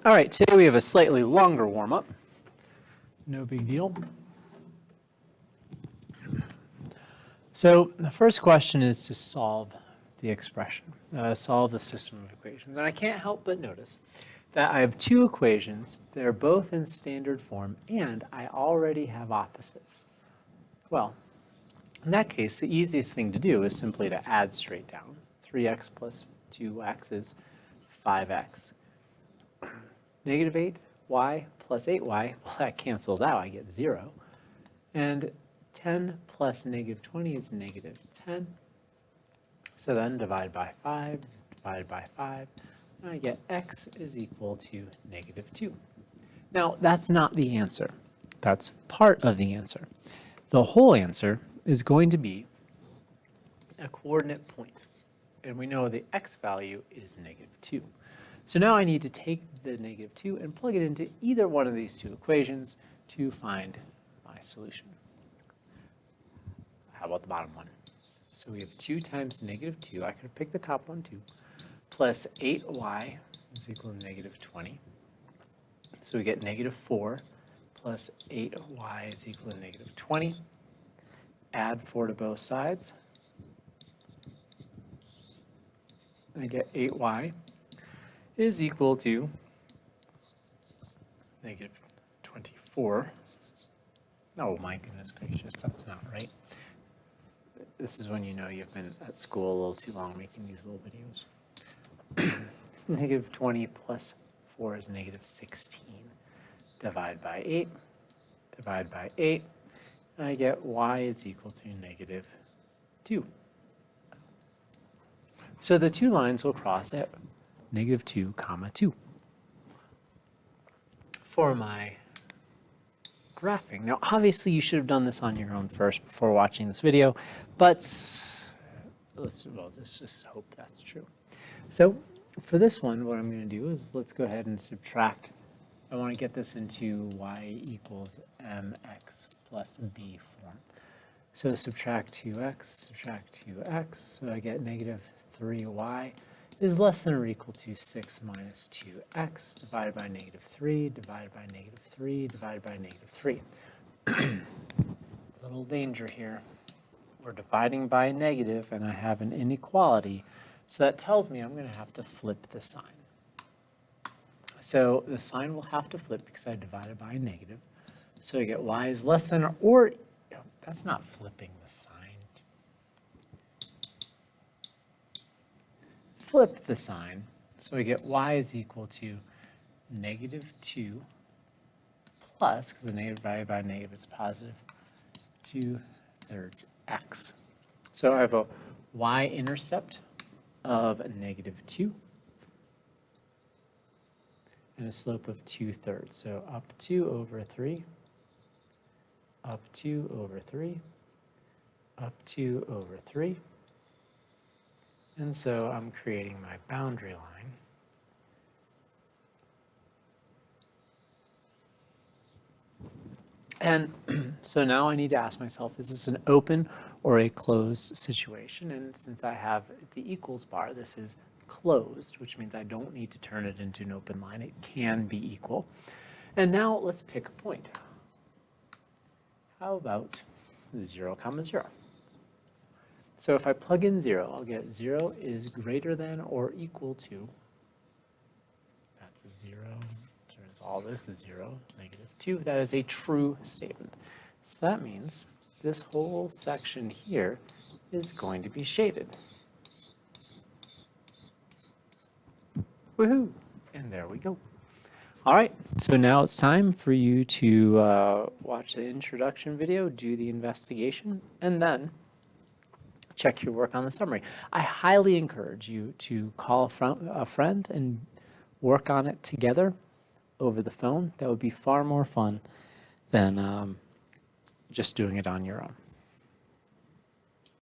All right, today we have a slightly longer warm-up. No big deal. So the first question is to solve the expression, solve the system of equations. And I can't help but notice that I have two equations that are both in standard form, and I already have opposites. Well, in that case, the easiest thing to do is simply to add straight down. 3x plus 2x is 5x. Negative 8y plus 8y, well, that cancels out. I get 0. And 10 plus negative 20 is negative 10. So then divide by 5, divided by 5, and I get x is equal to negative 2. Now, that's not the answer. That's part of the answer. The whole answer is going to be a coordinate point. And we know the x value is negative 2. So now I need to take the negative 2 and plug it into either one of these two equations to find my solution. How about the bottom one? So we have 2 times negative 2. I could have picked the top one too. Plus 8y is equal to negative 20. So we get negative 4 plus 8y is equal to negative 20. Add 4 to both sides. I get 8y is equal to negative 24. Oh my goodness gracious, that's not right. This is when you know you've been at school a little too long making these little videos. Negative 20 plus 4 is negative 16. Divide by 8, divide by 8, and I get y is equal to negative 2. So the two lines will cross at negative 2, comma 2. For my graphing. Now, obviously, you should have done this on your own first before watching this video, but let's just hope that's true. So for this one, what I'm going to do is let's go ahead and subtract. I want to get this into y equals mx plus b form. So subtract 2x, subtract 2x, so I get negative 3y is less than or equal to 6 minus 2x divided by negative 3, divided by negative 3, divided by negative 3. Little danger here. We're dividing by a negative, and I have an inequality. So that tells me I'm going to have to flip the sign. So the sign will have to flip because I divided by a negative. So I get y is less than or that's not flipping the sign. Flip the sign, so we get y is equal to negative 2 plus, because the negative divided by negative is positive, 2/3 x. So I have a y-intercept of negative 2 and a slope of 2/3. So up 2 over 3, up 2 over 3, up 2 over 3. And so I'm creating my boundary line. And so now I need to ask myself, is this an open or a closed situation? And since I have the equals bar, this is closed, which means I don't need to turn it into an open line. It can be equal. And now let's pick a point. How about 0, 0? So if I plug in 0, I'll get 0 is greater than or equal to, that's a 0, all this is 0, negative 2. That is a true statement. So that means this whole section here is going to be shaded. Woohoo! And there we go. All right, so now it's time for you to watch the introduction video, do the investigation, and then check your work on the summary. I highly encourage you to call a friend and work on it together over the phone. That would be far more fun than just doing it on your own.